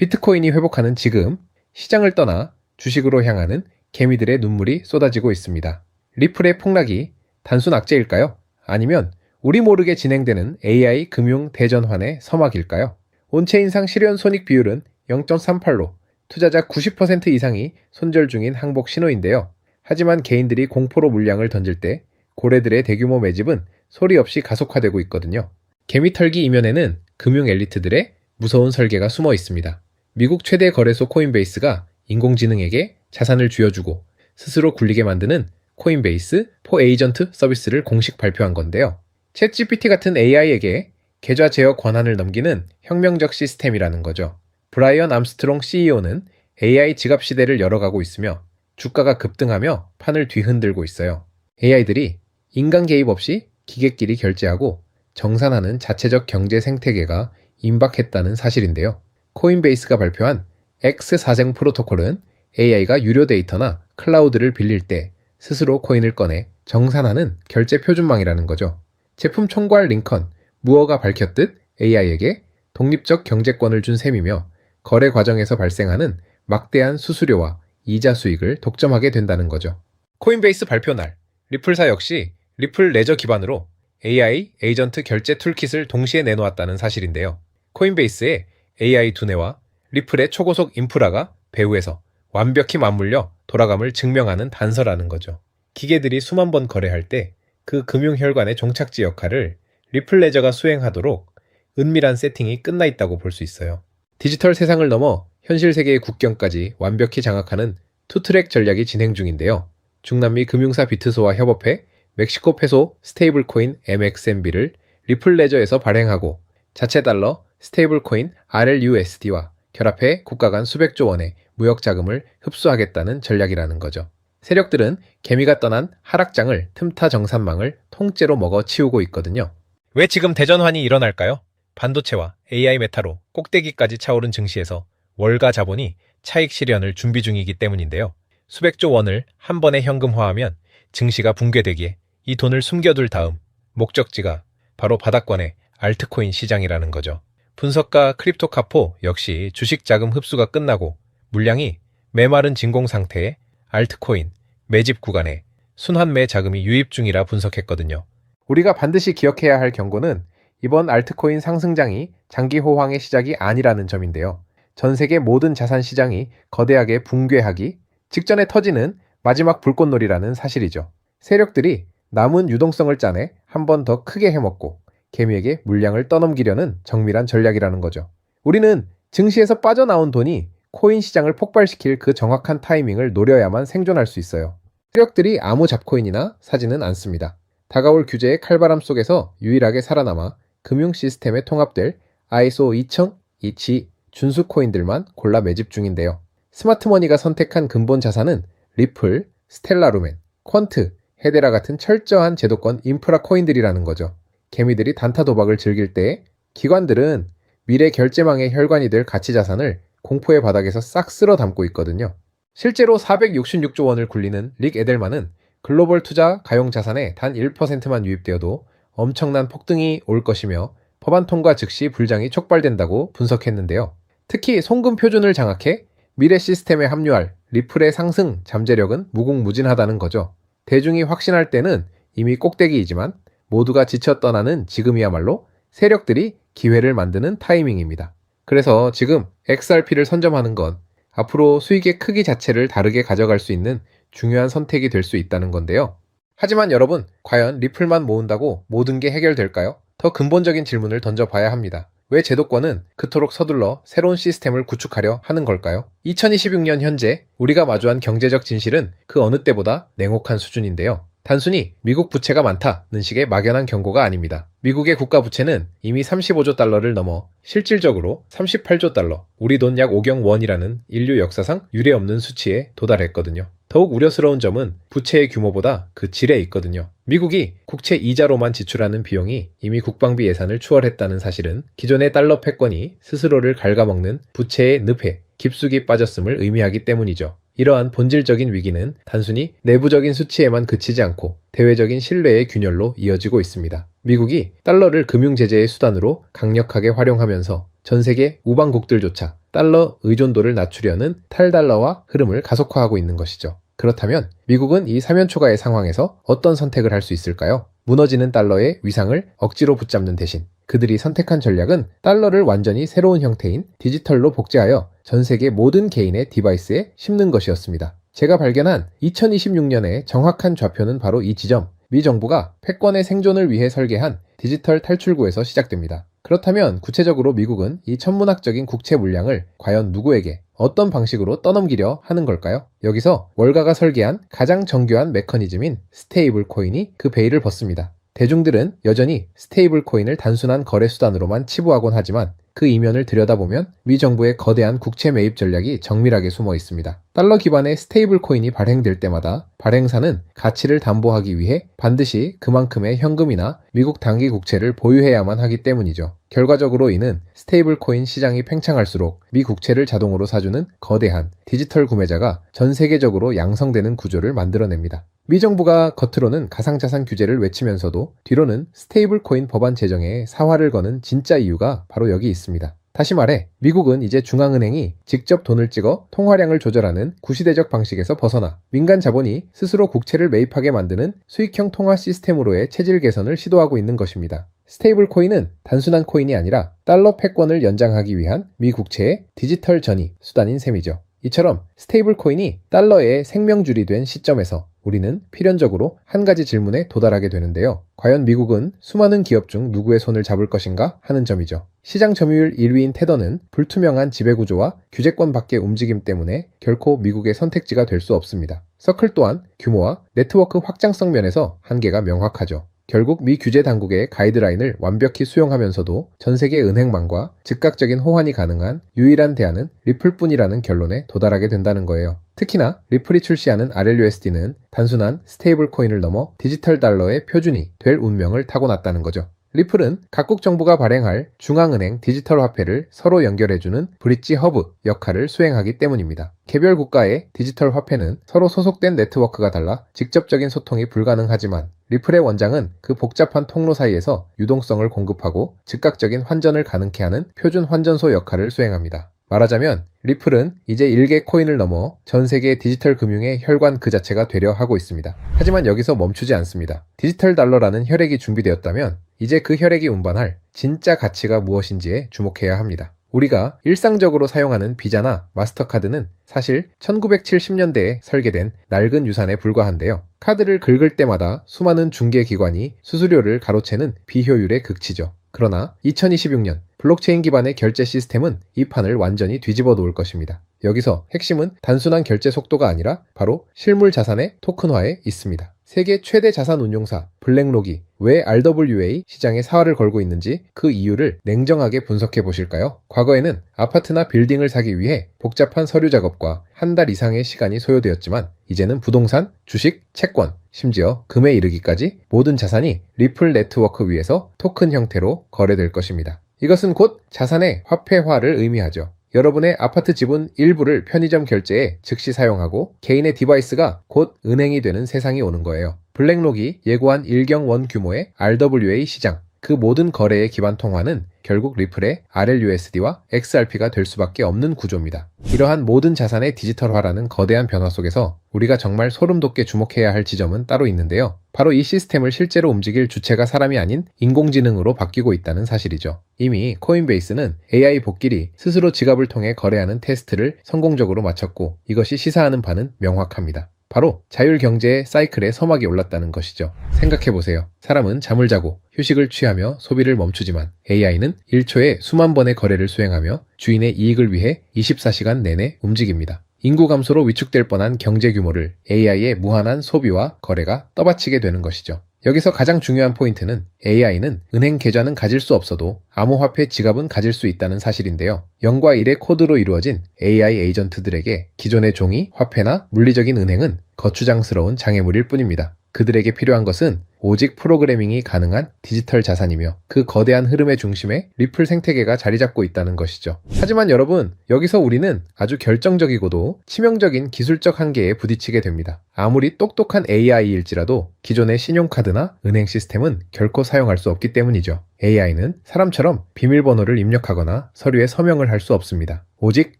비트코인이 회복하는 지금 시장을 떠나 주식으로 향하는 개미들의 눈물이 쏟아지고 있습니다. 리플의 폭락이 단순 악재일까요? 아니면 우리 모르게 진행되는 AI 금융 대전환의 서막일까요? 온체인상 실현 손익 비율은 0.38로 투자자 90% 이상이 손절 중인 항복 신호인데요. 하지만 개인들이 공포로 물량을 던질 때 고래들의 대규모 매집은 소리 없이 가속화되고 있거든요. 개미털기 이면에는 금융 엘리트들의 무서운 설계가 숨어 있습니다. 미국 최대 거래소 코인베이스가 인공지능에게 자산을 쥐어주고 스스로 굴리게 만드는 코인베이스 포 에이전트 서비스를 공식 발표한 건데요. 챗GPT 같은 AI에게 계좌 제어 권한을 넘기는 혁명적 시스템이라는 거죠. 브라이언 암스트롱 CEO는 AI 지갑 시대를 열어가고 있으며 주가가 급등하며 판을 뒤흔들고 있어요. AI들이 인간 개입 없이 기계끼리 결제하고 정산하는 자체적 경제 생태계가 임박했다는 사실인데요. 코인베이스가 발표한 X4쟁 프로토콜은 AI가 유료 데이터나 클라우드를 빌릴 때 스스로 코인을 꺼내 정산하는 결제 표준망이라는 거죠. 제품 총괄 링컨 무어가 밝혔듯 AI에게 독립적 경제권을 준 셈이며 거래 과정에서 발생하는 막대한 수수료와 이자 수익을 독점하게 된다는 거죠. 코인베이스 발표 날, 리플사 역시 리플 레저 기반으로 AI 에이전트 결제 툴킷을 동시에 내놓았다는 사실인데요. 코인베이스의 AI 두뇌와 리플의 초고속 인프라가 배후에서 완벽히 맞물려 돌아감을 증명하는 단서라는 거죠. 기계들이 수만 번 거래할 때 그 금융혈관의 종착지 역할을 리플 레저가 수행하도록 은밀한 세팅이 끝나 있다고 볼 수 있어요. 디지털 세상을 넘어 현실 세계의 국경까지 완벽히 장악하는 투트랙 전략이 진행 중인데요. 중남미 금융사 비트소와 협업해 멕시코 페소 스테이블 코인 MXMB를 리플 레저에서 발행하고 자체 달러 스테이블 코인 RLUSD와 결합해 국가 간 수백조 원의 무역 자금을 흡수하겠다는 전략이라는 거죠. 세력들은 개미가 떠난 하락장을 틈타 정산망을 통째로 먹어치우고 있거든요. 왜 지금 대전환이 일어날까요? 반도체와 AI 메타로 꼭대기까지 차오른 증시에서 월가 자본이 차익 실현을 준비 중이기 때문인데요. 수백조 원을 한 번에 현금화하면 증시가 붕괴되기에 이 돈을 숨겨둘 다음 목적지가 바로 바닥권의 알트코인 시장이라는 거죠. 분석가 크립토카포 역시 주식 자금 흡수가 끝나고 물량이 메마른 진공 상태의 알트코인 매집 구간에 순환매 자금이 유입 중이라 분석했거든요. 우리가 반드시 기억해야 할 경고는 이번 알트코인 상승장이 장기 호황의 시작이 아니라는 점인데요. 전 세계 모든 자산 시장이 거대하게 붕괴하기 직전에 터지는 마지막 불꽃놀이라는 사실이죠. 세력들이 남은 유동성을 짜내 한 번 더 크게 해먹고 개미에게 물량을 떠넘기려는 정밀한 전략이라는 거죠. 우리는 증시에서 빠져나온 돈이 코인 시장을 폭발시킬 그 정확한 타이밍을 노려야만 생존할 수 있어요. 세력들이 아무 잡코인이나 사지는 않습니다. 다가올 규제의 칼바람 속에서 유일하게 살아남아 금융 시스템에 통합될 ISO 20000, 이치, 준수 코인들만 골라 매집 중인데요. 스마트머니가 선택한 근본 자산은 리플, 스텔라루멘, 퀀트, 헤데라 같은 철저한 제도권 인프라 코인들이라는 거죠. 개미들이 단타 도박을 즐길 때 기관들은 미래 결제망의 혈관이 될 가치 자산을 공포의 바닥에서 싹 쓸어 담고 있거든요. 실제로 466조 원을 굴리는 릭 에델만은 글로벌 투자 가용 자산의 단 1%만 유입되어도 엄청난 폭등이 올 것이며 법안 통과 즉시 불장이 촉발된다고 분석했는데요. 특히 송금 표준을 장악해 미래 시스템에 합류할 리플의 상승 잠재력은 무궁무진하다는 거죠. 대중이 확신할 때는 이미 꼭대기이지만 모두가 지쳐 떠나는 지금이야말로 세력들이 기회를 만드는 타이밍입니다. 그래서 지금 XRP를 선점하는 건 앞으로 수익의 크기 자체를 다르게 가져갈 수 있는 중요한 선택이 될 수 있다는 건데요. 하지만 여러분, 과연 리플만 모은다고 모든 게 해결될까요? 더 근본적인 질문을 던져봐야 합니다. 왜 제도권은 그토록 서둘러 새로운 시스템을 구축하려 하는 걸까요? 2026년 현재 우리가 마주한 경제적 진실은 그 어느 때보다 냉혹한 수준인데요. 단순히 미국 부채가 많다는 식의 막연한 경고가 아닙니다. 미국의 국가 부채는 이미 35조 달러를 넘어 실질적으로 38조 달러, 우리 돈 약 5경 원이라는 인류 역사상 유례없는 수치에 도달했거든요. 더욱 우려스러운 점은 부채의 규모보다 그 질에 있거든요. 미국이 국채 이자로만 지출하는 비용이 이미 국방비 예산을 추월했다는 사실은 기존의 달러 패권이 스스로를 갉아먹는 부채의 늪에 깊숙이 빠졌음을 의미하기 때문이죠. 이러한 본질적인 위기는 단순히 내부적인 수치에만 그치지 않고 대외적인 신뢰의 균열로 이어지고 있습니다. 미국이 달러를 금융제재의 수단으로 강력하게 활용하면서 전 세계 우방국들조차 달러 의존도를 낮추려는 탈달러화 흐름을 가속화하고 있는 것이죠. 그렇다면 미국은 이 사면초가의 상황에서 어떤 선택을 할 수 있을까요? 무너지는 달러의 위상을 억지로 붙잡는 대신 그들이 선택한 전략은 달러를 완전히 새로운 형태인 디지털로 복제하여 전 세계 모든 개인의 디바이스에 심는 것이었습니다. 제가 발견한 2026년의 정확한 좌표는 바로 이 지점, 미 정부가 패권의 생존을 위해 설계한 디지털 탈출구에서 시작됩니다. 그렇다면 구체적으로 미국은 이 천문학적인 국채 물량을 과연 누구에게 어떤 방식으로 떠넘기려 하는 걸까요? 여기서 월가가 설계한 가장 정교한 메커니즘인 스테이블 코인이 그 베일을 벗습니다. 대중들은 여전히 스테이블 코인을 단순한 거래 수단으로만 치부하곤 하지만 그 이면을 들여다보면 미 정부의 거대한 국채 매입 전략이 정밀하게 숨어 있습니다. 달러 기반의 스테이블 코인이 발행될 때마다 발행사는 가치를 담보하기 위해 반드시 그만큼의 현금이나 미국 단기 국채를 보유해야만 하기 때문이죠. 결과적으로 이는 스테이블 코인 시장이 팽창할수록 미 국채를 자동으로 사주는 거대한 디지털 구매자가 전 세계적으로 양성되는 구조를 만들어냅니다. 미 정부가 겉으로는 가상자산 규제를 외치면서도 뒤로는 스테이블 코인 법안 제정에 사활을 거는 진짜 이유가 바로 여기 있습니다. 다시 말해 미국은 이제 중앙은행이 직접 돈을 찍어 통화량을 조절하는 구시대적 방식에서 벗어나 민간 자본이 스스로 국채를 매입하게 만드는 수익형 통화 시스템으로의 체질 개선을 시도하고 있는 것입니다. 스테이블 코인은 단순한 코인이 아니라 달러 패권을 연장하기 위한 미 국채의 디지털 전이 수단인 셈이죠. 이처럼 스테이블 코인이 달러의 생명줄이 된 시점에서 우리는 필연적으로 한 가지 질문에 도달하게 되는데요. 과연 미국은 수많은 기업 중 누구의 손을 잡을 것인가 하는 점이죠. 시장 점유율 1위인 테더는 불투명한 지배구조와 규제권 밖의 움직임 때문에 결코 미국의 선택지가 될 수 없습니다. 서클 또한 규모와 네트워크 확장성 면에서 한계가 명확하죠. 결국 미 규제 당국의 가이드라인을 완벽히 수용하면서도 전 세계 은행망과 즉각적인 호환이 가능한 유일한 대안은 리플뿐이라는 결론에 도달하게 된다는 거예요. 특히나 리플이 출시하는 RLUSD는 단순한 스테이블 코인을 넘어 디지털 달러의 표준이 될 운명을 타고났다는 거죠. 리플은 각국 정부가 발행할 중앙은행 디지털 화폐를 서로 연결해주는 브릿지 허브 역할을 수행하기 때문입니다. 개별 국가의 디지털 화폐는 서로 소속된 네트워크가 달라 직접적인 소통이 불가능하지만 리플의 원장은 그 복잡한 통로 사이에서 유동성을 공급하고 즉각적인 환전을 가능케 하는 표준 환전소 역할을 수행합니다. 말하자면 리플은 이제 일개 코인을 넘어 전 세계 디지털 금융의 혈관 그 자체가 되려 하고 있습니다. 하지만 여기서 멈추지 않습니다. 디지털 달러라는 혈액이 준비되었다면 이제 그 혈액이 운반할 진짜 가치가 무엇인지에 주목해야 합니다. 우리가 일상적으로 사용하는 비자나 마스터카드는 사실 1970년대에 설계된 낡은 유산에 불과한데요. 카드를 긁을 때마다 수많은 중개기관이 수수료를 가로채는 비효율의 극치죠. 그러나 2026년 블록체인 기반의 결제 시스템은 이 판을 완전히 뒤집어 놓을 것입니다. 여기서 핵심은 단순한 결제 속도가 아니라 바로 실물 자산의 토큰화에 있습니다. 세계 최대 자산 운용사 블랙록이 왜 RWA 시장에 사활을 걸고 있는지 그 이유를 냉정하게 분석해 보실까요? 과거에는 아파트나 빌딩을 사기 위해 복잡한 서류 작업과 한 달 이상의 시간이 소요되었지만 이제는 부동산, 주식, 채권, 심지어 금에 이르기까지 모든 자산이 리플 네트워크 위에서 토큰 형태로 거래될 것입니다. 이것은 곧 자산의 화폐화를 의미하죠. 여러분의 아파트 지분 일부를 편의점 결제에 즉시 사용하고 개인의 디바이스가 곧 은행이 되는 세상이 오는 거예요. 블랙록이 예고한 일경원 규모의 RWA 시장, 그 모든 거래의 기반 통화는 결국 리플의 RLUSD와 XRP가 될 수밖에 없는 구조입니다. 이러한 모든 자산의 디지털화라는 거대한 변화 속에서 우리가 정말 소름 돋게 주목해야 할 지점은 따로 있는데요. 바로 이 시스템을 실제로 움직일 주체가 사람이 아닌 인공지능으로 바뀌고 있다는 사실이죠. 이미 코인베이스는 AI 복길이 스스로 지갑을 통해 거래하는 테스트를 성공적으로 마쳤고 이것이 시사하는 바는 명확합니다. 바로 자율경제의 사이클에 서막이 올랐다는 것이죠. 생각해보세요. 사람은 잠을 자고 휴식을 취하며 소비를 멈추지만 AI는 1초에 수만 번의 거래를 수행하며 주인의 이익을 위해 24시간 내내 움직입니다. 인구 감소로 위축될 뻔한 경제 규모를 AI의 무한한 소비와 거래가 떠받치게 되는 것이죠. 여기서 가장 중요한 포인트는 AI는 은행 계좌는 가질 수 없어도 암호화폐 지갑은 가질 수 있다는 사실인데요. 0과 1의 코드로 이루어진 AI 에이전트들에게 기존의 종이, 화폐나 물리적인 은행은 거추장스러운 장애물일 뿐입니다. 그들에게 필요한 것은 오직 프로그래밍이 가능한 디지털 자산이며 그 거대한 흐름의 중심에 리플 생태계가 자리 잡고 있다는 것이죠. 하지만 여러분, 여기서 우리는 아주 결정적이고도 치명적인 기술적 한계에 부딪히게 됩니다. 아무리 똑똑한 AI일지라도 기존의 신용카드나 은행 시스템은 결코 사용할 수 없기 때문이죠. AI는 사람처럼 비밀번호를 입력하거나 서류에 서명을 할 수 없습니다. 오직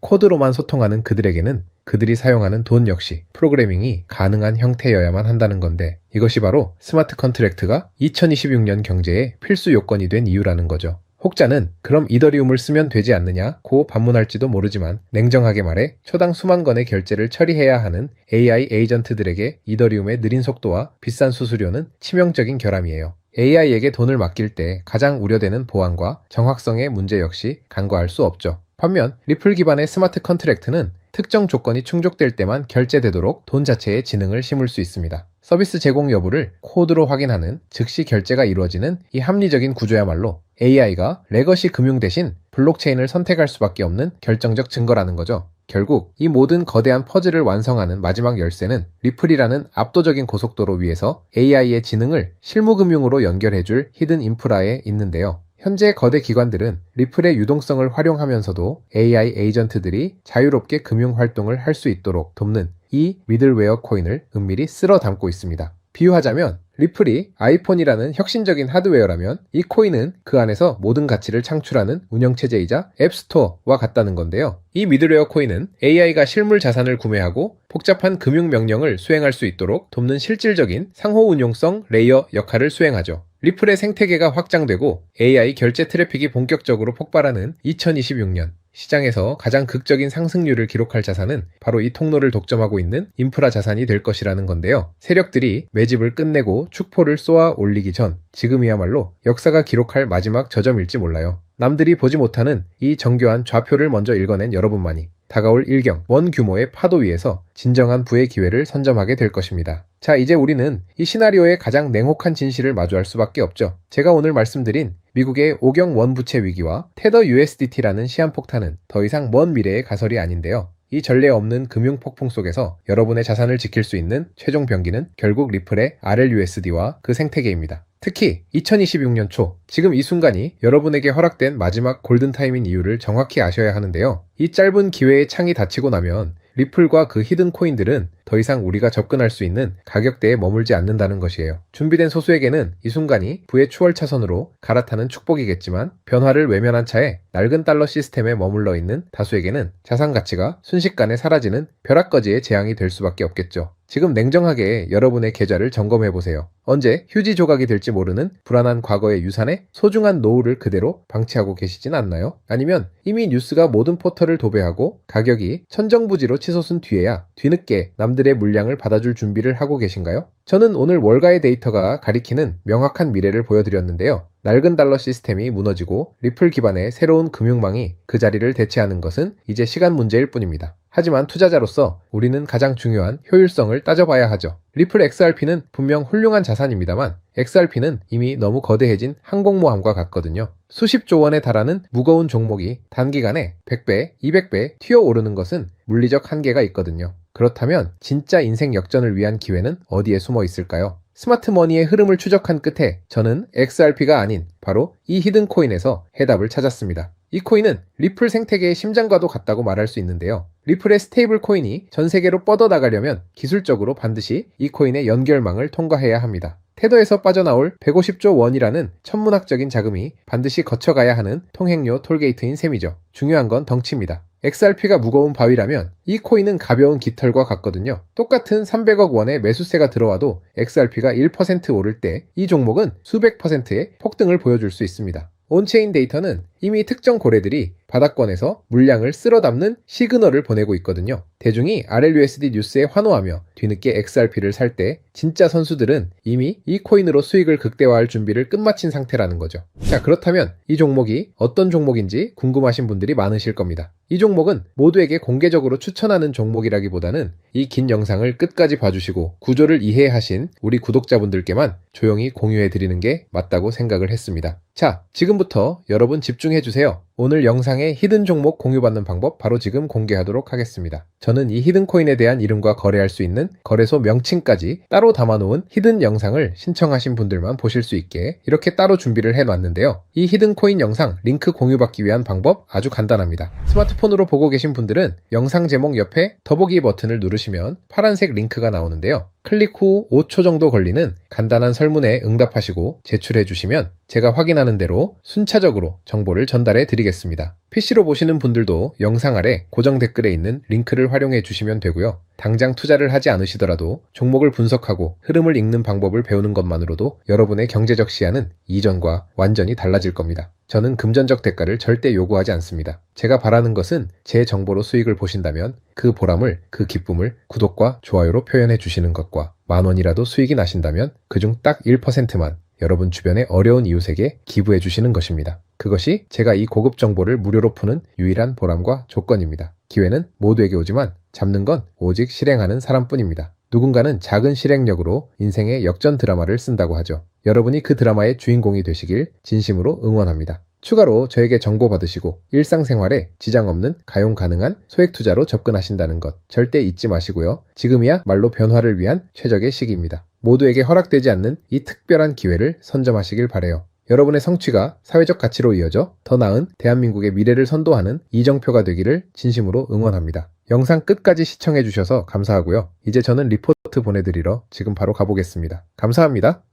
코드로만 소통하는 그들에게는 그들이 사용하는 돈 역시 프로그래밍이 가능한 형태여야만 한다는 건데, 이것이 바로 스마트 컨트랙트가 2026년 경제의 필수 요건이 된 이유라는 거죠. 혹자는 그럼 이더리움을 쓰면 되지 않느냐고 반문할지도 모르지만, 냉정하게 말해 초당 수만 건의 결제를 처리해야 하는 AI 에이전트들에게 이더리움의 느린 속도와 비싼 수수료는 치명적인 결함이에요. AI에게 돈을 맡길 때 가장 우려되는 보안과 정확성의 문제 역시 간과할 수 없죠. 반면 리플 기반의 스마트 컨트랙트는 특정 조건이 충족될 때만 결제되도록 돈 자체에 지능을 심을 수 있습니다. 서비스 제공 여부를 코드로 확인하는 즉시 결제가 이루어지는 이 합리적인 구조야말로 AI가 레거시 금융 대신 블록체인을 선택할 수밖에 없는 결정적 증거라는 거죠. 결국 이 모든 거대한 퍼즐을 완성하는 마지막 열쇠는 리플이라는 압도적인 고속도로 위에서 AI의 지능을 실무금융으로 연결해줄 히든 인프라에 있는데요. 현재 거대 기관들은 리플의 유동성을 활용하면서도 AI 에이전트들이 자유롭게 금융 활동을 할 수 있도록 돕는 이 미들웨어 코인을 은밀히 쓸어 담고 있습니다. 비유하자면 리플이 아이폰이라는 혁신적인 하드웨어라면 이 코인은 그 안에서 모든 가치를 창출하는 운영체제이자 앱스토어와 같다는 건데요. 이 미들웨어 코인은 AI가 실물 자산을 구매하고 복잡한 금융 명령을 수행할 수 있도록 돕는 실질적인 상호 운용성 레이어 역할을 수행하죠. 리플의 생태계가 확장되고 AI 결제 트래픽이 본격적으로 폭발하는 2026년, 시장에서 가장 극적인 상승률을 기록할 자산은 바로 이 통로를 독점하고 있는 인프라 자산이 될 것이라는 건데요. 세력들이 매집을 끝내고 축포를 쏘아 올리기 전, 지금이야말로 역사가 기록할 마지막 저점일지 몰라요. 남들이 보지 못하는 이 정교한 좌표를 먼저 읽어낸 여러분만이 다가올 일경, 원 규모의 파도 위에서 진정한 부의 기회를 선점하게 될 것입니다. 자, 이제 우리는 이 시나리오의 가장 냉혹한 진실을 마주할 수밖에 없죠. 제가 오늘 말씀드린 미국의 오경 원 부채 위기와 테더 USDT라는 시한폭탄은 더 이상 먼 미래의 가설이 아닌데요. 이 전례 없는 금융 폭풍 속에서 여러분의 자산을 지킬 수 있는 최종 병기는 결국 리플의 RLUSD와 그 생태계입니다. 특히 2026년 초, 지금 이 순간이 여러분에게 허락된 마지막 골든타임인 이유를 정확히 아셔야 하는데요. 이 짧은 기회의 창이 닫히고 나면 리플과 그 히든 코인들은 더 이상 우리가 접근할 수 있는 가격대에 머물지 않는다는 것이에요. 준비된 소수에게는 이 순간이 부의 추월차선으로 갈아타는 축복이겠지만, 변화를 외면한 차에 낡은 달러 시스템에 머물러 있는 다수에게는 자산 가치가 순식간에 사라지는 벼락거지의 재앙이 될 수밖에 없겠죠. 지금 냉정하게 여러분의 계좌를 점검해보세요. 언제 휴지 조각이 될지 모르는 불안한 과거의 유산에 소중한 노후를 그대로 방치하고 계시진 않나요? 아니면 이미 뉴스가 모든 포털을 도배하고 가격이 천정부지로 치솟은 뒤에야 뒤늦게 남들의 물량을 받아줄 준비를 하고 계신가요? 저는 오늘 월가의 데이터가 가리키는 명확한 미래를 보여드렸는데요. 낡은 달러 시스템이 무너지고 리플 기반의 새로운 금융망이 그 자리를 대체하는 것은 이제 시간 문제일 뿐입니다. 하지만 투자자로서 우리는 가장 중요한 효율성을 따져봐야 하죠. 리플 XRP는 분명 훌륭한 자산입니다만 XRP는 이미 너무 거대해진 항공모함과 같거든요. 수십조 원에 달하는 무거운 종목이 단기간에 100배, 200배 튀어오르는 것은 물리적 한계가 있거든요. 그렇다면 진짜 인생 역전을 위한 기회는 어디에 숨어 있을까요? 스마트 머니의 흐름을 추적한 끝에 저는 XRP가 아닌 바로 이 히든 코인에서 해답을 찾았습니다. 이 코인은 리플 생태계의 심장과도 같다고 말할 수 있는데요. 리플의 스테이블 코인이 전 세계로 뻗어나가려면 기술적으로 반드시 이 코인의 연결망을 통과해야 합니다. 테더에서 빠져나올 150조 원이라는 천문학적인 자금이 반드시 거쳐가야 하는 통행료 톨게이트인 셈이죠. 중요한 건 덩치입니다. XRP가 무거운 바위라면 이 코인은 가벼운 깃털과 같거든요. 똑같은 300억 원의 매수세가 들어와도 XRP가 1% 오를 때 이 종목은 수백 %의 폭등을 보여줄 수 있습니다. 온체인 데이터는 이미 특정 고래들이 바닥권에서 물량을 쓸어 담는 시그널을 보내고 있거든요. 대중이 RLUSD 뉴스에 환호하며 뒤늦게 XRP를 살 때 진짜 선수들은 이미 이 코인으로 수익을 극대화할 준비를 끝마친 상태라는 거죠. 자, 그렇다면 이 종목이 어떤 종목인지 궁금하신 분들이 많으실 겁니다. 이 종목은 모두에게 공개적으로 추천하는 종목이라기보다는 이 긴 영상을 끝까지 봐주시고 구조를 이해하신 우리 구독자분들께만 조용히 공유해드리는 게 맞다고 생각을 했습니다. 자, 지금부터 여러분 집중해주세요. 오늘 영상의 히든 종목 공유받는 방법 바로 지금 공개하도록 하겠습니다. 저는 이 히든 코인에 대한 이름과 거래할 수 있는 거래소 명칭까지 따로 담아놓은 히든 영상을 신청하신 분들만 보실 수 있게 이렇게 따로 준비를 해놨는데요. 이 히든 코인 영상 링크 공유받기 위한 방법 아주 간단합니다. 스마트폰으로 보고 계신 분들은 영상 제목 옆에 더보기 버튼을 누르시면 파란색 링크가 나오는데요. 클릭 후 5초 정도 걸리는 간단한 설문에 응답하시고 제출해 주시면 제가 확인하는 대로 순차적으로 정보를 전달해 드리겠습니다. PC로 보시는 분들도 영상 아래 고정 댓글에 있는 링크를 활용해 주시면 되고요. 당장 투자를 하지 않으시더라도 종목을 분석하고 흐름을 읽는 방법을 배우는 것만으로도 여러분의 경제적 시야는 이전과 완전히 달라질 겁니다. 저는 금전적 대가를 절대 요구하지 않습니다. 제가 바라는 것은 제 정보로 수익을 보신다면 그 보람을, 그 기쁨을 구독과 좋아요로 표현해 주시는 것과 10,000원이라도 수익이 나신다면 그중 딱 1%만 여러분 주변의 어려운 이웃에게 기부해 주시는 것입니다. 그것이 제가 이 고급 정보를 무료로 푸는 유일한 보람과 조건입니다. 기회는 모두에게 오지만 잡는 건 오직 실행하는 사람뿐입니다. 누군가는 작은 실행력으로 인생의 역전 드라마를 쓴다고 하죠. 여러분이 그 드라마의 주인공이 되시길 진심으로 응원합니다. 추가로 저에게 정보 받으시고 일상생활에 지장 없는 가용 가능한 소액 투자로 접근하신다는 것 절대 잊지 마시고요. 지금이야 말로 변화를 위한 최적의 시기입니다. 모두에게 허락되지 않는 이 특별한 기회를 선점하시길 바라요. 여러분의 성취가 사회적 가치로 이어져 더 나은 대한민국의 미래를 선도하는 이정표가 되기를 진심으로 응원합니다. 영상 끝까지 시청해주셔서 감사하고요. 이제 저는 리포트 보내드리러 지금 바로 가보겠습니다. 감사합니다.